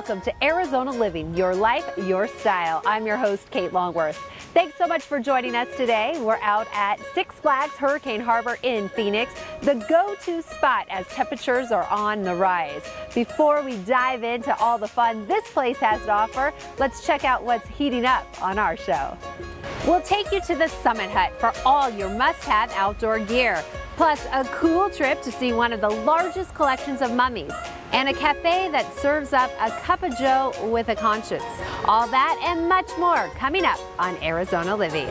Welcome to Arizona Living, your life, your style. I'm your host, Kate Longworth. Thanks so much for joining us today. We're out at Six Flags Hurricane Harbor in Phoenix, the go-to spot as temperatures are on the rise. Before we dive into all the fun this place has to offer, let's check out what's heating up on our show. We'll take you to the Summit Hut for all your must-have outdoor gear, plus a cool trip to see one of the largest collections of mummies, and a cafe that serves up a cup of joe with a conscience. All that and much more coming up on Arizona Living.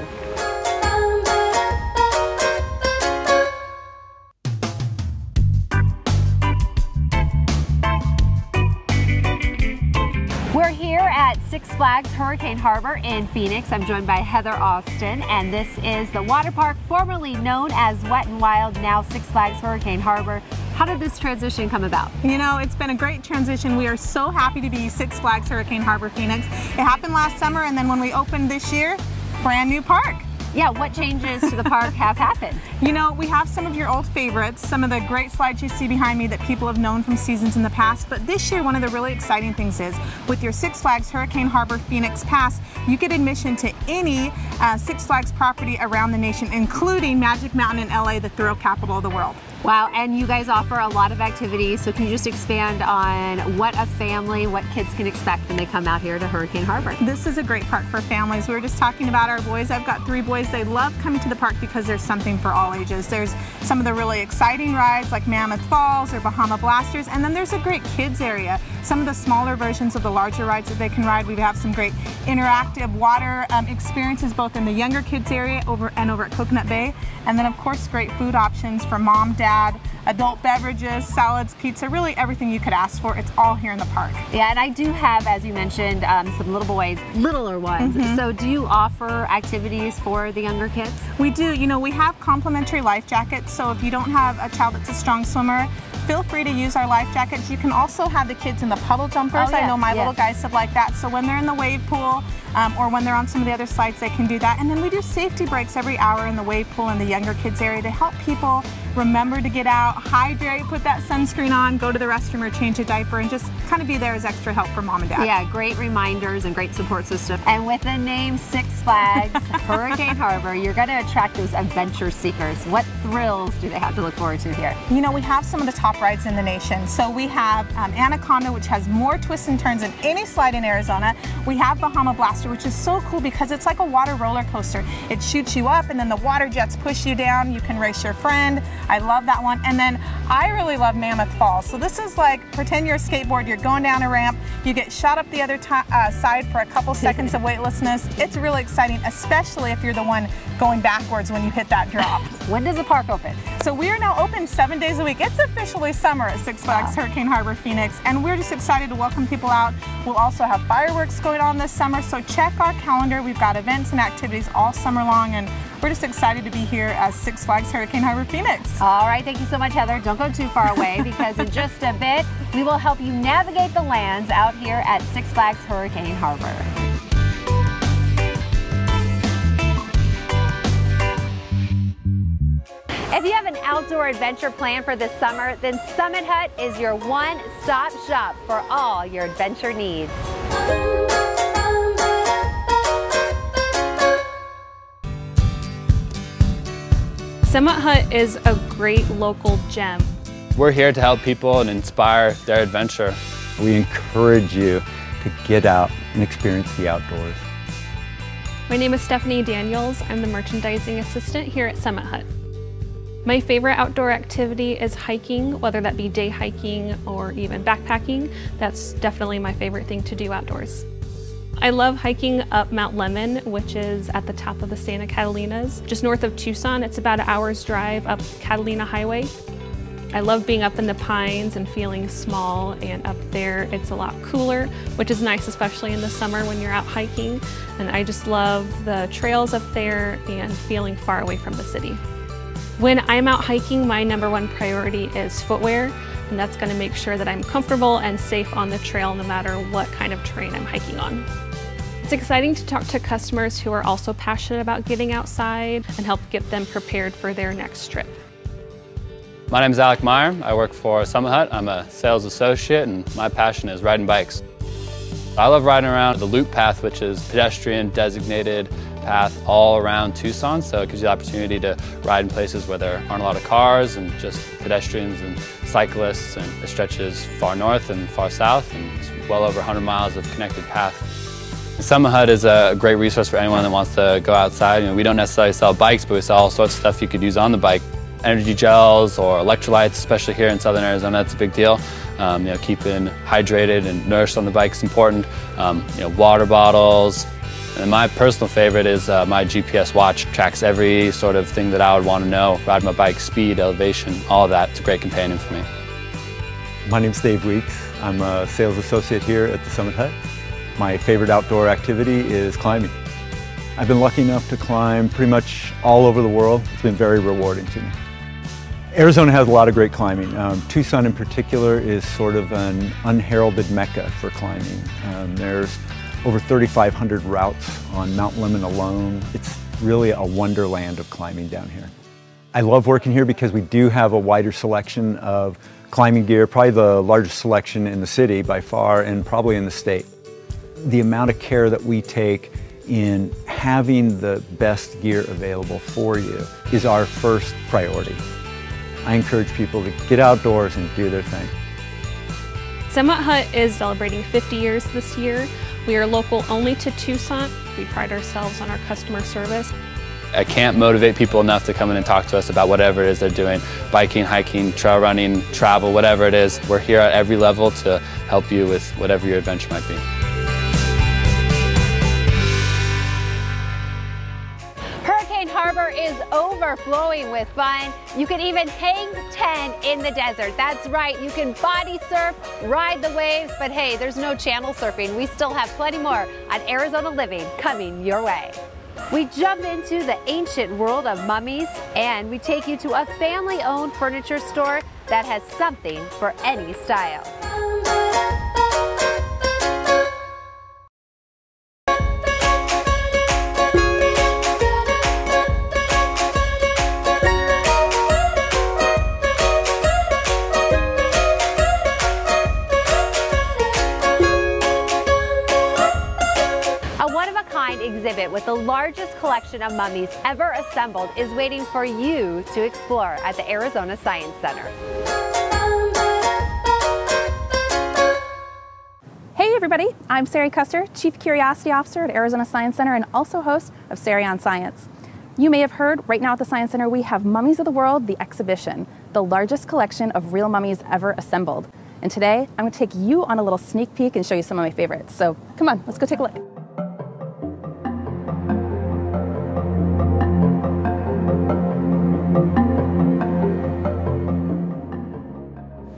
We're here at Six Flags Hurricane Harbor in Phoenix. I'm joined by Heather Austin, and this is the water park formerly known as Wet n Wild, now Six Flags Hurricane Harbor. How did this transition come about? You know, it's been a great transition. We are so happy to be Six Flags Hurricane Harbor Phoenix. It happened last summer, and then when we opened this year, brand new park. Yeah, what changes to the park have happened? You know, we have some of your old favorites, some of the great slides you see behind me that people have known from seasons in the past, but this year one of the really exciting things is with your Six Flags Hurricane Harbor Phoenix Pass, you get admission to any Six Flags property around the nation, including Magic Mountain in LA, the thrill capital of the world. Wow, and you guys offer a lot of activities, so can you just expand on what a family, what kids can expect when they come out here to Hurricane Harbor? This is a great park for families. We were just talking about our boys. I've got 3 boys. They love coming to the park because there's something for all ages. There's some of the really exciting rides like Mammoth Falls or Bahama Blasters, and then there's a great kids area. Some of the smaller versions of the larger rides that they can ride. We have some great interactive water experiences both in the younger kids area and over at Coconut Bay. And then of course great food options for mom, dad, adult beverages, salads, pizza, really everything you could ask for. It's all here in the park. Yeah, and I do have, as you mentioned, some little boys, littler ones. So do you offer activities for the younger kids? We do. You know, we have complimentary life jackets, so if you don't have a child that's a strong swimmer, feel free to use our life jackets. You can also have the kids in the puddle jumpers. Oh, yeah. I know my little guys have like that. So when they're in the wave pool or when they're on some of the other slides, they can do that. And then we do safety breaks every hour in the wave pool in the younger kids area to help people remember to get out, hydrate, put that sunscreen on, go to the restroom or change a diaper, and just kind of be there as extra help for mom and dad. Yeah, great reminders and great support system. And with the name Six Flags Hurricane Harbor, you're going to attract those adventure seekers. What thrills do they have to look forward to here? You know, we have some of the top rides in the nation. So we have Anaconda, which has more twists and turns than any slide in Arizona. We have Bahama Blaster, which is so cool because it's like a water roller coaster. It shoots you up and then the water jets push you down. You can race your friend. I love that one. And then I really love Mammoth Falls. So this is like, pretend you're a skateboard, you're going down a ramp, you get shot up the other side for a couple seconds of weightlessness. It's really exciting, especially if you're the one going backwards when you hit that drop. When does the park open? So we are now open 7 days a week. It's officially summer at Six Flags Hurricane Harbor Phoenix, and we're just excited to welcome people out. We'll also have fireworks going on this summer, so check our calendar. We've got events and activities all summer long, and we're just excited to be here at Six Flags Hurricane Harbor Phoenix. All right, thank you so much, Heather. Don't go too far away because in just a bit, we will help you navigate the lands out here at Six Flags Hurricane Harbor. If you have an outdoor adventure plan for this summer, then Summit Hut is your one-stop shop for all your adventure needs. Summit Hut is a great local gem. We're here to help people and inspire their adventure. We encourage you to get out and experience the outdoors. My name is Stephanie Daniels. I'm the merchandising assistant here at Summit Hut. My favorite outdoor activity is hiking, whether that be day hiking or even backpacking. That's definitely my favorite thing to do outdoors. I love hiking up Mount Lemmon, which is at the top of the Santa Catalinas. Just north of Tucson, it's about an hour's drive up Catalina Highway. I love being up in the pines and feeling small, and up there it's a lot cooler, which is nice, especially in the summer when you're out hiking. And I just love the trails up there and feeling far away from the city. When I'm out hiking, my #1 priority is footwear, and that's going to make sure that I'm comfortable and safe on the trail no matter what kind of terrain I'm hiking on. It's exciting to talk to customers who are also passionate about getting outside and help get them prepared for their next trip. My name is Alec Meyer. I work for Summit Hut. I'm a sales associate and my passion is riding bikes. I love riding around the loop path, which is pedestrian designated path all around Tucson, so it gives you the opportunity to ride in places where there aren't a lot of cars and just pedestrians and cyclists, and it stretches far north and far south, and it's well over 100 miles of connected path. Summit Hut is a great resource for anyone that wants to go outside. We don't necessarily sell bikes, but we sell all sorts of stuff you could use on the bike. Energy gels or electrolytes, especially here in southern Arizona, that's a big deal. Keeping hydrated and nourished on the bike is important. Water bottles. And my personal favorite is my GPS watch. Tracks every sort of thing that I would want to know. Ride my bike, speed, elevation, all of that. It's a great companion for me. My name's Dave Weeks. I'm a sales associate here at the Summit Hut. My favorite outdoor activity is climbing. I've been lucky enough to climb pretty much all over the world. It's been very rewarding to me. Arizona has a lot of great climbing. Tucson in particular is sort of an unheralded mecca for climbing. There's over 3,500 routes on Mount Lemmon alone. It's really a wonderland of climbing down here. I love working here because we do have a wider selection of climbing gear, probably the largest selection in the city by far, and probably in the state. The amount of care that we take in having the best gear available for you is our first priority. I encourage people to get outdoors and do their thing. Summit Hut is celebrating 50 years this year. We are local only to Tucson. We pride ourselves on our customer service. I can't motivate people enough to come in and talk to us about whatever it is they're doing. Biking, hiking, trail running, travel, whatever it is. We're here at every level to help you with whatever your adventure might be. Harbor is overflowing with fun. You can even hang 10 in the desert. That's right, you can body surf, ride the waves, but hey, there's no channel surfing. We still have plenty more on Arizona Living coming your way. We jump into the ancient world of Mummies, and we take you to a family-owned furniture store that has something for any style. Exhibit with the largest collection of mummies ever assembled is waiting for you to explore at the Arizona Science Center. Hey everybody, I'm Sari Custer, Chief Curiosity Officer at Arizona Science Center and also host of Sari on Science. You may have heard right now at the Science Center we have Mummies of the World, the exhibition, the largest collection of real mummies ever assembled. And today I'm going to take you on a little sneak peek and show you some of my favorites. So come on, let's go take a look.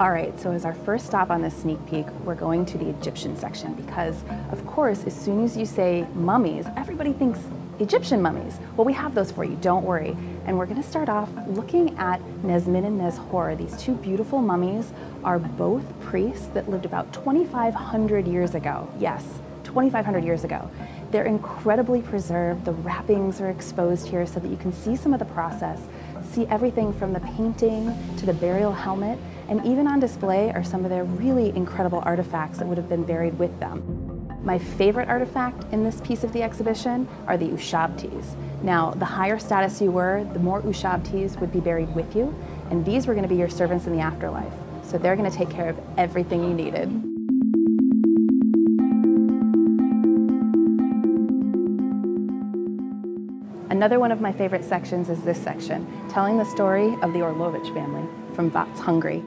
All right, so as our first stop on this sneak peek, we're going to the Egyptian section because, of course, as soon as you say mummies, everybody thinks Egyptian mummies. Well, we have those for you, don't worry. And we're gonna start off looking at Nesmin and Neshor. These two beautiful mummies are both priests that lived about 2,500 years ago. Yes, 2,500 years ago. They're incredibly preserved. The wrappings are exposed here so that you can see some of the process, see everything from the painting to the burial helmet, and even on display are some of their really incredible artifacts that would have been buried with them. My favorite artifact in this piece of the exhibition are the ushabtis. Now, the higher status you were, the more ushabtis would be buried with you, and these were going to be your servants in the afterlife. So they're going to take care of everything you needed. Another one of my favorite sections is this section, telling the story of the Orlovich family from Vats, Hungary.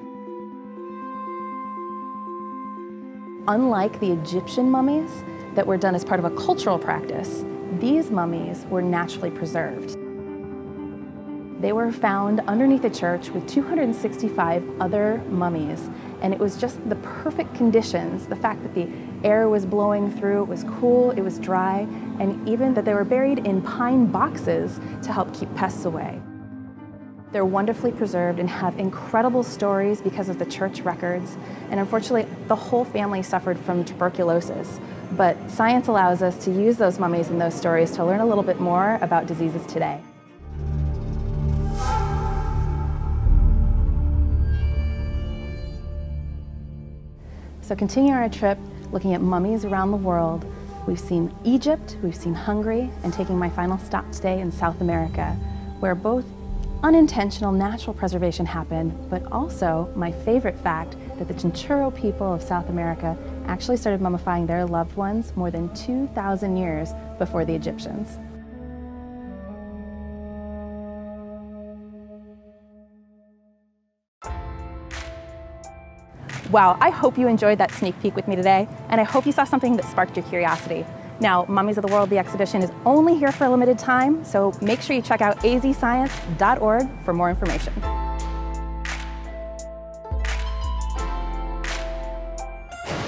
Unlike the Egyptian mummies that were done as part of a cultural practice, these mummies were naturally preserved. They were found underneath a church with 265 other mummies, and it was just the perfect conditions, the fact that the air was blowing through, it was cool, it was dry, and even that they were buried in pine boxes to help keep pests away. They're wonderfully preserved and have incredible stories because of the church records, and unfortunately, the whole family suffered from tuberculosis. But science allows us to use those mummies and those stories to learn a little bit more about diseases today. So continuing our trip, looking at mummies around the world. We've seen Egypt, we've seen Hungary, and taking my final stop today in South America, where both unintentional natural preservation happened, but also my favorite fact that the Chinchorro people of South America actually started mummifying their loved ones more than 2,000 years before the Egyptians. Wow, I hope you enjoyed that sneak peek with me today, and I hope you saw something that sparked your curiosity. Now, Mummies of the World, the exhibition is only here for a limited time, so make sure you check out azscience.org for more information.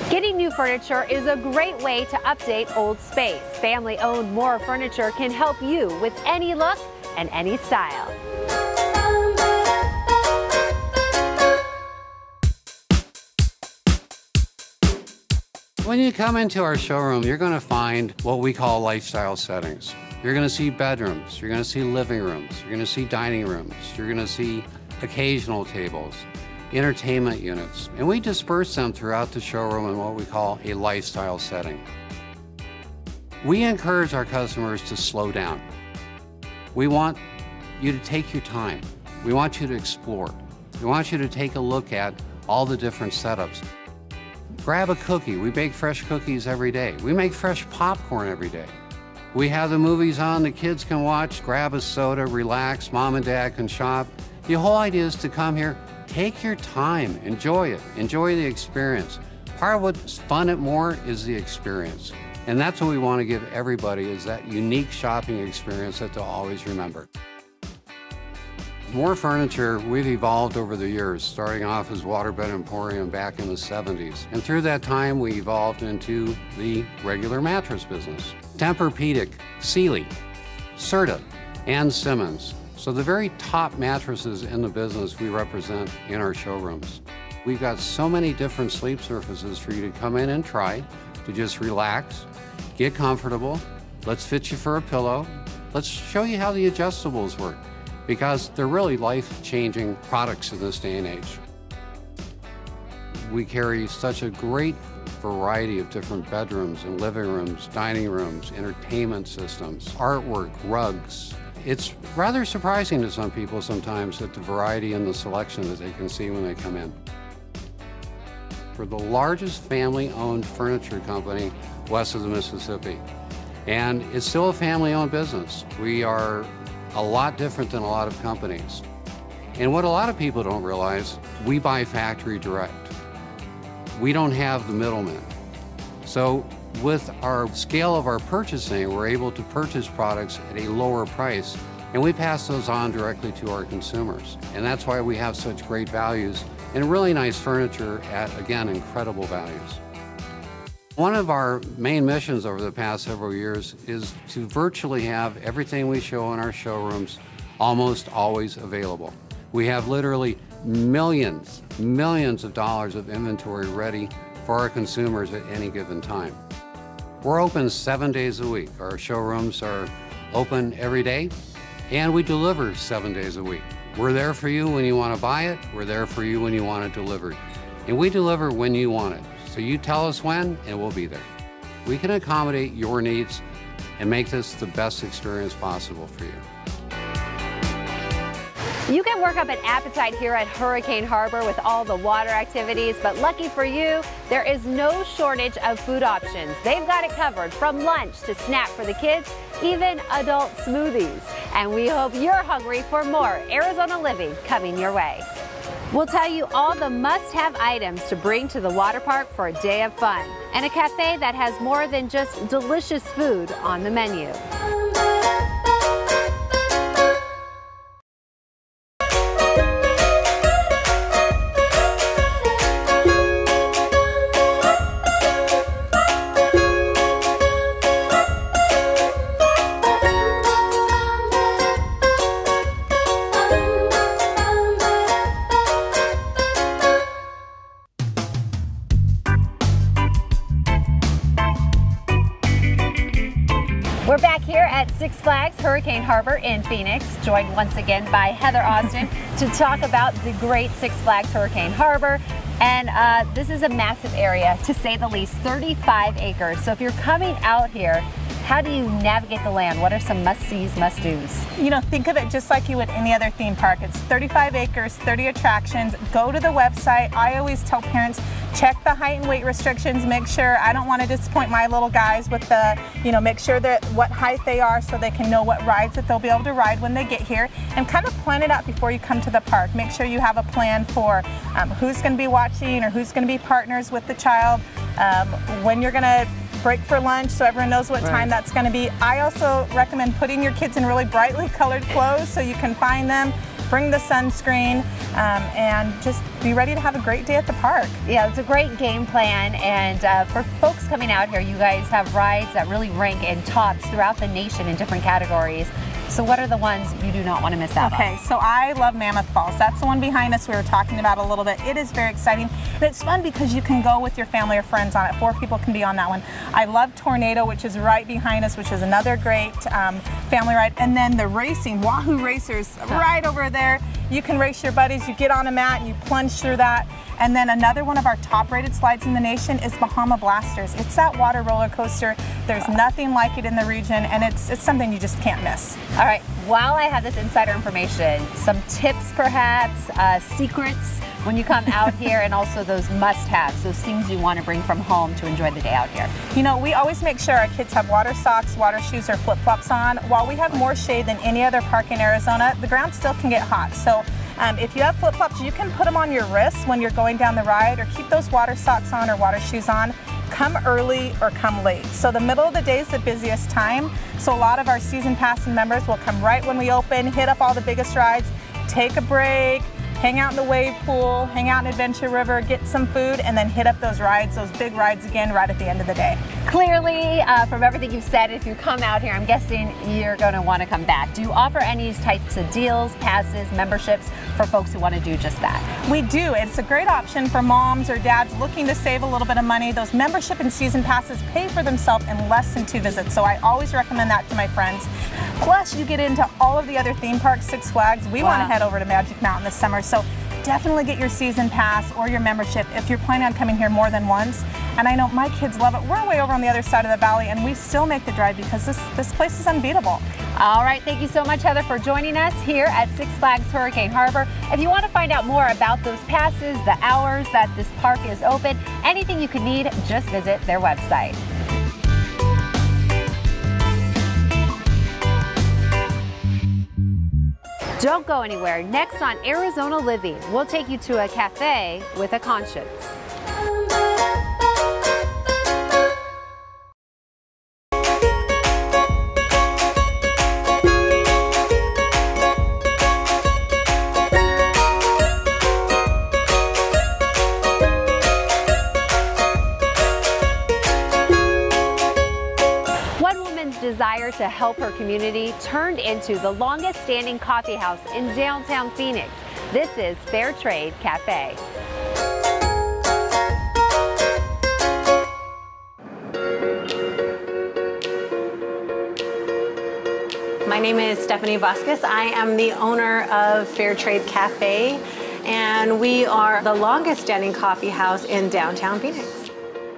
Getting new furniture is a great way to update old space. Family-owned More Furniture can help you with any look and any style. When you come into our showroom, you're going to find what we call lifestyle settings. You're going to see bedrooms, you're going to see living rooms, you're going to see dining rooms, you're going to see occasional tables, entertainment units, and we disperse them throughout the showroom in what we call a lifestyle setting. We encourage our customers to slow down. We want you to take your time. We want you to explore. We want you to take a look at all the different setups. Grab a cookie. We bake fresh cookies every day. We make fresh popcorn every day. We have the movies on the kids can watch, grab a soda, relax, mom and dad can shop. The whole idea is to come here, take your time, enjoy it, enjoy the experience. Part of what's fun at More is the experience. And that's what we want to give everybody, is that unique shopping experience that they'll always remember. More Furniture, we've evolved over the years, starting off as Waterbed Emporium back in the 70s. And through that time, we evolved into the regular mattress business. Tempur-Pedic, Sealy, Serta, and Simmons. So the very top mattresses in the business we represent in our showrooms. We've got so many different sleep surfaces for you to come in and try, to just relax, get comfortable. Let's fit you for a pillow. Let's show you how the adjustables work, because they're really life-changing products in this day and age. We carry such a great variety of different bedrooms and living rooms, dining rooms, entertainment systems, artwork, rugs. It's rather surprising to some people sometimes at the variety and the selection that they can see when they come in. We're the largest family-owned furniture company west of the Mississippi, and it's still a family-owned business. We are a lot different than a lot of companies. And what a lot of people don't realize, we buy factory direct. We don't have the middlemen. So with our scale of our purchasing, we're able to purchase products at a lower price, and we pass those on directly to our consumers. And that's why we have such great values and really nice furniture at, again, incredible values. One of our main missions over the past several years is to virtually have everything we show in our showrooms almost always available. We have literally millions of dollars of inventory ready for our consumers at any given time. We're open 7 days a week. Our showrooms are open every day, and we deliver 7 days a week. We're there for you when you want to buy it. We're there for you when you want it delivered. And we deliver when you want it. So you tell us when, and we'll be there. We can accommodate your needs and make this the best experience possible for you. You can work up an appetite here at Hurricane Harbor with all the water activities, but lucky for you, there is no shortage of food options. They've got it covered, from lunch to snack for the kids, even adult smoothies. And we hope you're hungry for more Arizona living coming your way. We'll tell you all the must-have items to bring to the water park for a day of fun, and a cafe that has more than just delicious food on the menu. We're back here at Six Flags Hurricane Harbor in Phoenix, joined once again by Heather Austin to talk about the great Six Flags Hurricane Harbor. And this is a massive area, to say the least, 35 acres. So if you're coming out here, how do you navigate the land? What are some must-sees, must-dos? You know, think of it just like you would any other theme park. It's 35 acres, 30 attractions. Go to the website. I always tell parents, check the height and weight restrictions. Make sure, I don't want to disappoint my little guys with the, you know, make sure that what height they are so they can know what rides that they'll be able to ride when they get here, and kind of plan it out before you come to the park. Make sure you have a plan for who's going to be watching or who's going to be partners with the child, when you're going to break for lunch so everyone knows what time that's going to be. I also recommend putting your kids in really brightly colored clothes so you can find them. Bring the sunscreen, and just be ready to have a great day at the park. Yeah, it's a great game plan, and for folks coming out here, you guys have rides that really rank in tops throughout the nation in different categories. So what are the ones you do not want to miss out on? Okay, so I love Mammoth Falls. That's the one behind us we were talking about a little bit. It is very exciting, and it's fun because you can go with your family or friends on it. 4 people can be on that one. I love Tornado, which is right behind us, which is another great family ride. And then the racing, Wahoo Racers, right over there. You can race your buddies, you get on a mat, and you plunge through that. And then another one of our top-rated slides in the nation is Bahama Blasters. It's that water roller coaster. There's nothing like it in the region, and it's something you just can't miss. All right, while I have this insider information, some tips perhaps, secrets when you come out here, and also those must-haves, those things you want to bring from home to enjoy the day out here. You know, we always make sure our kids have water socks, water shoes, or flip-flops on. While we have more shade than any other park in Arizona, the ground still can get hot. So if you have flip-flops, you can put them on your wrists when you're going down the ride, or keep those water socks on or water shoes on. Come early or come late. So the middle of the day is the busiest time. So a lot of our season pass members will come right when we open, hit up all the biggest rides, take a break, hang out in the wave pool, hang out in Adventure River, get some food, and then hit up those rides, those big rides again right at the end of the day. Clearly, from everything you've said, if you come out here, I'm guessing you're going to want to come back. Do you offer any types of deals, passes, memberships for folks who want to do just that? We do. It's a great option for moms or dads looking to save a little bit of money. Those membership and season passes pay for themselves in less than 2 visits, so I always recommend that to my friends. Plus, you get into all of the other theme parks, Six Flags. We want to head over to Magic Mountain this summer, so definitely get your season pass or your membership if you're planning on coming here more than once. And I know my kids love it. We're way over on the other side of the valley, and we still make the drive because this place is unbeatable. All right, thank you so much, Heather, for joining us here at Six Flags Hurricane Harbor. If you want to find out more about those passes, the hours that this park is open, anything you could need, just visit their website. Don't go anywhere. Next on Arizona Living, we'll take you to a cafe with a conscience. Desire to help her community turned into the longest standing coffee house in downtown Phoenix. This is Fair Trade Cafe. My name is Stephanie Vasquez. I am the owner of Fair Trade Cafe, and we are the longest standing coffee house in downtown Phoenix.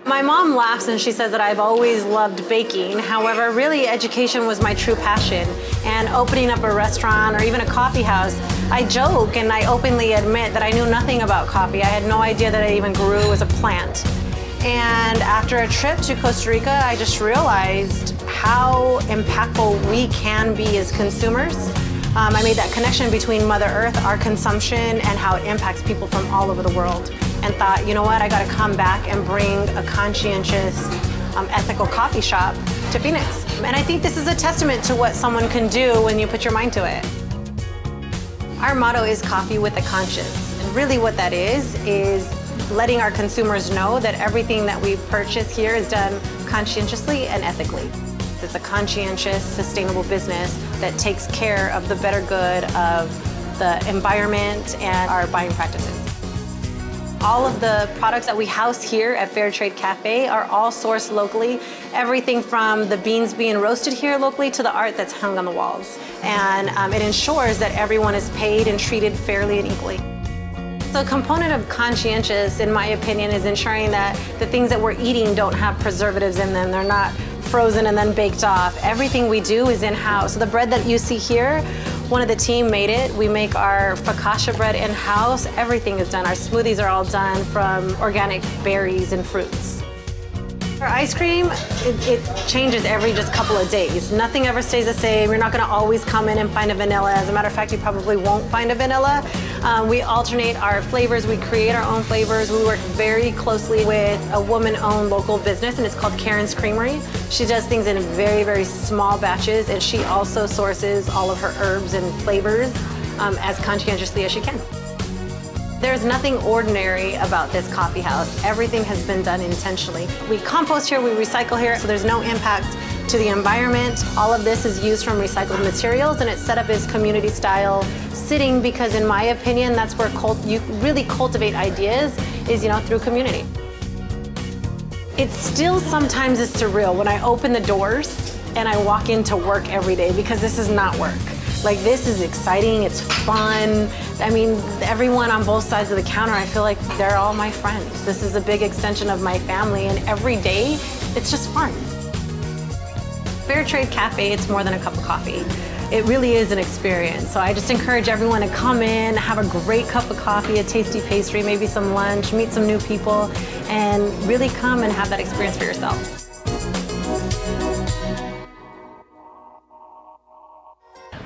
My mom laughs and she says that I've always loved baking. However, really education was my true passion. And opening up a restaurant or even a coffee house, I joke and I openly admit that I knew nothing about coffee. I had no idea that it even grew as a plant. And after a trip to Costa Rica, I just realized how impactful we can be as consumers. I made that connection between Mother Earth, our consumption, and how it impacts people from all over the world. And thought, you know what, I gotta come back and bring a conscientious, ethical coffee shop to Phoenix. And I think this is a testament to what someone can do when you put your mind to it. Our motto is coffee with a conscience. And really what that is letting our consumers know that everything that we purchase here is done conscientiously and ethically. It's a conscientious, sustainable business that takes care of the better good of the environment and our buying practices. All of the products that we house here at Fair Trade Cafe are all sourced locally. Everything from the beans being roasted here locally to the art that's hung on the walls. And it ensures that everyone is paid and treated fairly and equally. So a component of conscientious, in my opinion, is ensuring that the things that we're eating don't have preservatives in them. They're not frozen and then baked off. Everything we do is in-house. So the bread that you see here, one of the team made it. We make our focaccia bread in-house. Everything is done. Our smoothies are all done from organic berries and fruits. Our ice cream, it changes every just couple of days. Nothing ever stays the same. You're not gonna always come in and find a vanilla. As a matter of fact, you probably won't find a vanilla. We alternate our flavors. We create our own flavors. We work very closely with a woman-owned local business, and it's called Karen's Creamery. She does things in very, very small batches, and she also sources all of her herbs and flavors as conscientiously as she can. There's nothing ordinary about this coffee house. Everything has been done intentionally. We compost here, we recycle here, so there's no impact to the environment. All of this is used from recycled materials, and it's set up as community style sitting because, in my opinion, that's where you really cultivate ideas is, through community. It still sometimes is surreal when I open the doors and I walk into work every day because this is not work. Like, this is exciting, it's fun. I mean, everyone on both sides of the counter, I feel like they're all my friends. This is a big extension of my family, and every day, it's just fun. Fair Trade Cafe, it's more than a cup of coffee. It really is an experience. So I just encourage everyone to come in, have a great cup of coffee, a tasty pastry, maybe some lunch, meet some new people, and really come and have that experience for yourself.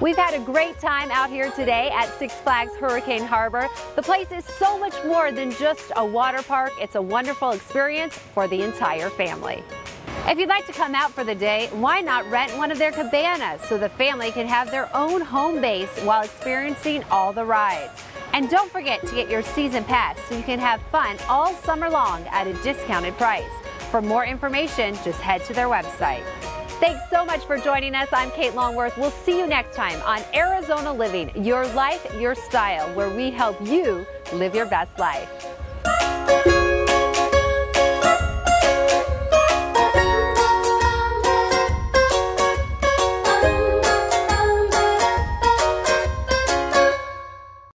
We've had a great time out here today at Six Flags Hurricane Harbor. The place is so much more than just a water park. It's a wonderful experience for the entire family. If you'd like to come out for the day, why not rent one of their cabanas so the family can have their own home base while experiencing all the rides. And don't forget to get your season pass so you can have fun all summer long at a discounted price. For more information, just head to their website. Thanks so much for joining us. I'm Kate Longworth. We'll see you next time on Arizona Living, your life, your style, where we help you live your best life.